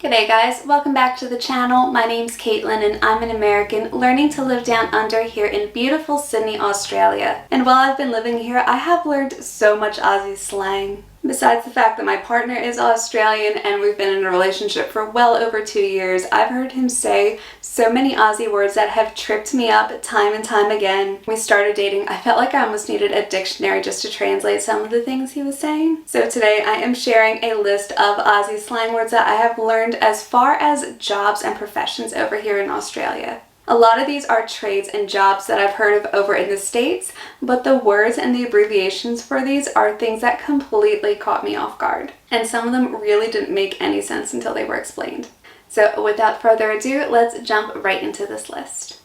G'day guys, welcome back to the channel. My name's Kaitlyn and I'm an American learning to live down under here in beautiful Sydney, Australia. And while I've been living here, I have learned so much Aussie slang. Besides the fact that my partner is Australian and we've been in a relationship for well over 2 years, I've heard him say so many Aussie words that have tripped me up time and time again. When we started dating, I felt like I almost needed a dictionary just to translate some of the things he was saying. So today I am sharing a list of Aussie slang words that I have learned as far as jobs and professions over here in Australia. A lot of these are trades and jobs that I've heard of over in the States, but the words and the abbreviations for these are things that completely caught me off guard. And some of them really didn't make any sense until they were explained. So without further ado, let's jump right into this list.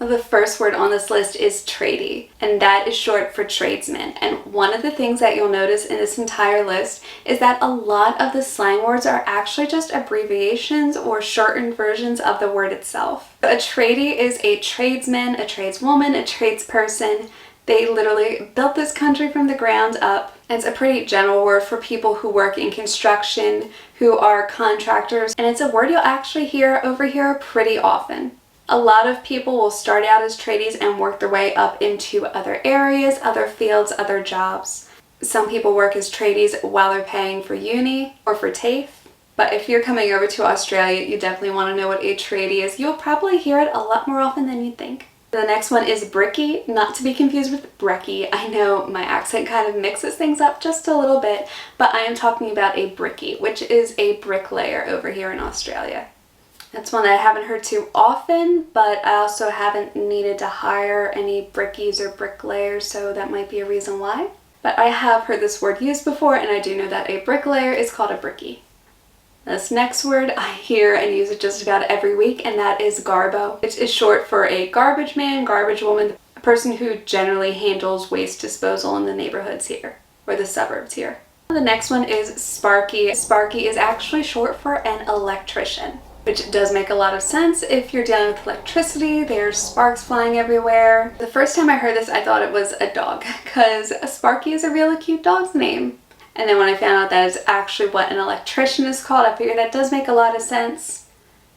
The first word on this list is tradie, and that is short for tradesman. And one of the things that you'll notice in this entire list is that a lot of the slang words are actually just abbreviations or shortened versions of the word itself. A tradie is a tradesman, a tradeswoman, a tradesperson. They literally built this country from the ground up. It's a pretty general word for people who work in construction, who are contractors, and it's a word you'll actually hear over here pretty often. A lot of people will start out as tradies and work their way up into other areas, other fields, other jobs. Some people work as tradies while they're paying for uni or for TAFE. But if you're coming over to Australia, you definitely want to know what a tradie is. You'll probably hear it a lot more often than you think. The next one is brickie, not to be confused with brekkie. I know my accent kind of mixes things up just a little bit, but I am talking about a brickie, which is a bricklayer over here in Australia. That's one that I haven't heard too often, but I also haven't needed to hire any brickies or bricklayers, so that might be a reason why. But I have heard this word used before, and I do know that a bricklayer is called a brickie. This next word I hear and use it just about every week, and that is garbo, which is short for a garbage man, garbage woman, a person who generally handles waste disposal in the neighborhoods here, or the suburbs here. The next one is sparky. Sparky is actually short for an electrician, which does make a lot of sense. If you're dealing with electricity, there's sparks flying everywhere. The first time I heard this, I thought it was a dog, because Sparky is a really cute dog's name. And then when I found out that it's actually what an electrician is called, I figured that does make a lot of sense.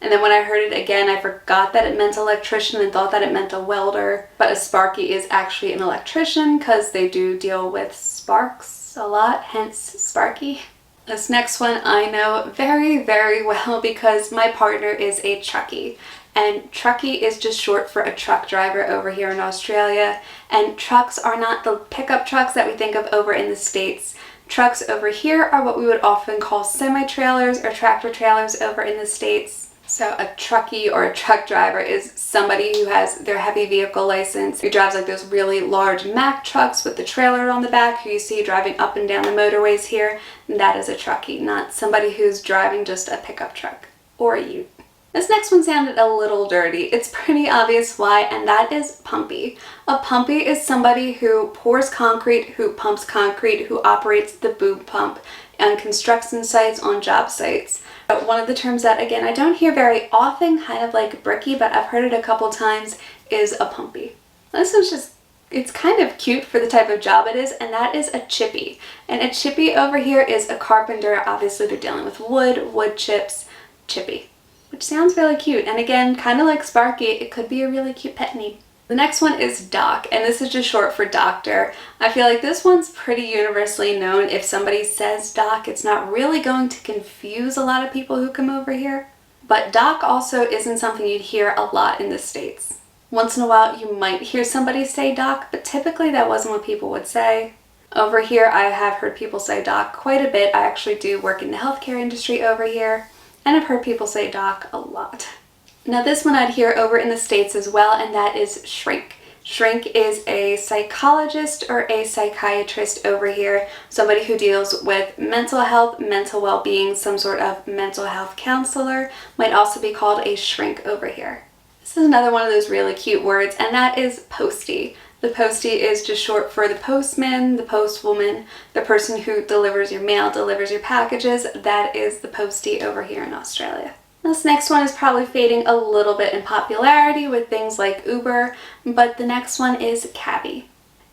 And then when I heard it again, I forgot that it meant electrician and thought that it meant a welder. But a sparky is actually an electrician, because they do deal with sparks a lot, hence sparky. This next one I know very, very well because my partner is a truckie. And truckie is just short for a truck driver over here in Australia. And trucks are not the pickup trucks that we think of over in the States. Trucks over here are what we would often call semi-trailers or tractor trailers over in the States. So a truckie or a truck driver is somebody who has their heavy vehicle license, who drives like those really large Mack trucks with the trailer on the back, who you see driving up and down the motorways here. And that is a truckie, not somebody who's driving just a pickup truck or a ute. This next one sounded a little dirty. It's pretty obvious why, and that is pumpy. A pumpy is somebody who pours concrete, who pumps concrete, who operates the boom pump on construction sites, on job sites. But one of the terms that, again, I don't hear very often, kind of like brickie, but I've heard it a couple times, is a pumpy. This is just, it's kind of cute for the type of job it is, and that is a chippy. And a chippy over here is a carpenter. Obviously they're dealing with wood chips, chippy, which sounds really cute. And again, kind of like Sparky, it could be a really cute pet name. The next one is doc, and this is just short for doctor. I feel like this one's pretty universally known. If somebody says doc, it's not really going to confuse a lot of people who come over here. But doc also isn't something you'd hear a lot in the States. Once in a while you might hear somebody say doc, but typically that wasn't what people would say. Over here I have heard people say doc quite a bit. I actually do work in the healthcare industry over here, and I've heard people say doc a lot. Now this one I'd hear over in the States as well, and that is shrink. Shrink is a psychologist or a psychiatrist over here, somebody who deals with mental health, mental well-being, some sort of mental health counselor, might also be called a shrink over here. This is another one of those really cute words, and that is postie. The postie is just short for the postman, the postwoman, the person who delivers your mail, delivers your packages. That is the postie over here in Australia. This next one is probably fading a little bit in popularity with things like Uber, but the next one is cabbie.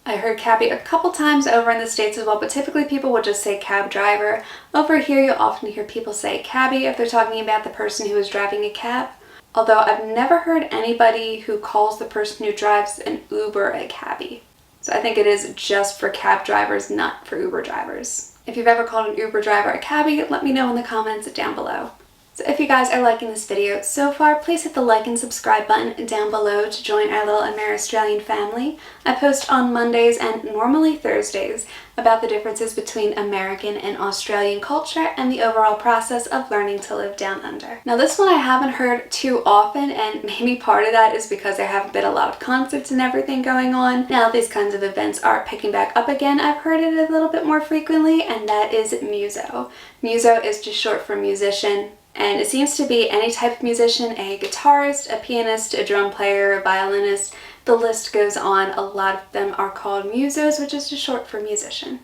I heard cabbie a couple times over in the States as well, but typically people would just say cab driver. Over here you'll often hear people say cabbie if they're talking about the person who is driving a cab. Although I've never heard anybody who calls the person who drives an Uber a cabbie. So I think it is just for cab drivers, not for Uber drivers. If you've ever called an Uber driver a cabbie, let me know in the comments down below. So if you guys are liking this video so far, please hit the like and subscribe button down below to join our little Amer-Australian family. I post on Mondays and normally Thursdays about the differences between American and Australian culture and the overall process of learning to live down under. Now this one I haven't heard too often, and maybe part of that is because there haven't been a lot of concerts and everything going on. Now these kinds of events are picking back up again. I've heard it a little bit more frequently, and that is Muso. Muso is just short for musician. And it seems to be any type of musician, a guitarist, a pianist, a drum player, a violinist. The list goes on. A lot of them are called musos, which is just short for musician.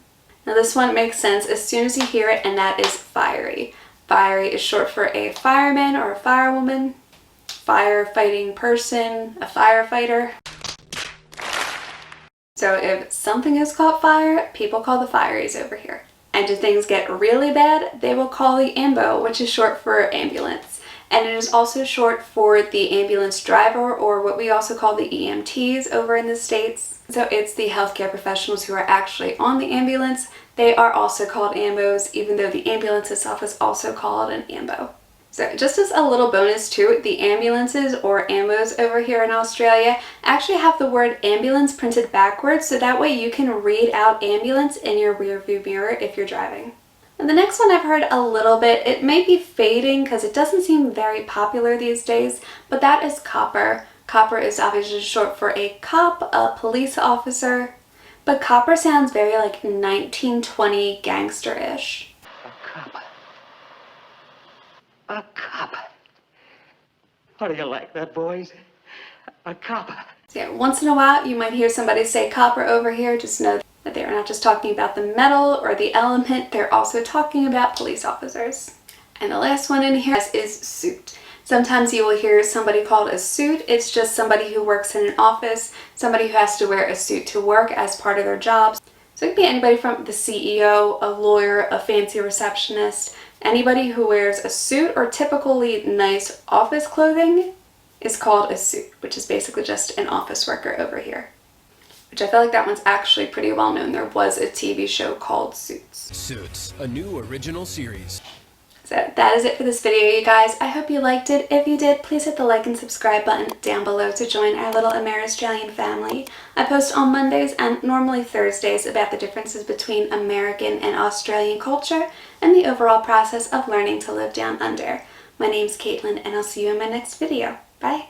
Now this one makes sense as soon as you hear it, and that is fiery. Fiery is short for a fireman or a firewoman, firefighting person, a firefighter. So if something is called fire, people call the fireys over here. And if things get really bad, they will call the Ambo, which is short for ambulance. And it is also short for the ambulance driver, or what we also call the EMTs over in the States. So it's the healthcare professionals who are actually on the ambulance. They are also called Ambos, even though the ambulance itself is also called an Ambo. So just as a little bonus too, the ambulances or Ambos over here in Australia actually have the word ambulance printed backwards, so that way you can read out ambulance in your rear view mirror if you're driving. And the next one I've heard a little bit. It may be fading because it doesn't seem very popular these days, but that is copper. Copper is obviously short for a cop, a police officer, but copper sounds very like 1920 gangster-ish. A cop. A cop. How do you like that, boys? A cop. So yeah, once in a while you might hear somebody say copper over here. Just know that they are not just talking about the metal or the element, they're also talking about police officers. And the last one in here is suit. Sometimes you will hear somebody called a suit. It's just somebody who works in an office, somebody who has to wear a suit to work as part of their jobs. So it could be anybody from the CEO, a lawyer, a fancy receptionist. Anybody who wears a suit or typically nice office clothing is called a suit, which is basically just an office worker over here. Which I feel like that one's actually pretty well known. There was a TV show called Suits. Suits, a new original series. So that is it for this video, you guys. I hope you liked it. If you did, please hit the like and subscribe button down below to join our little Amer-Australian family. I post on Mondays and normally Thursdays about the differences between American and Australian culture and the overall process of learning to live down under. My name's Kaitlyn, and I'll see you in my next video. Bye!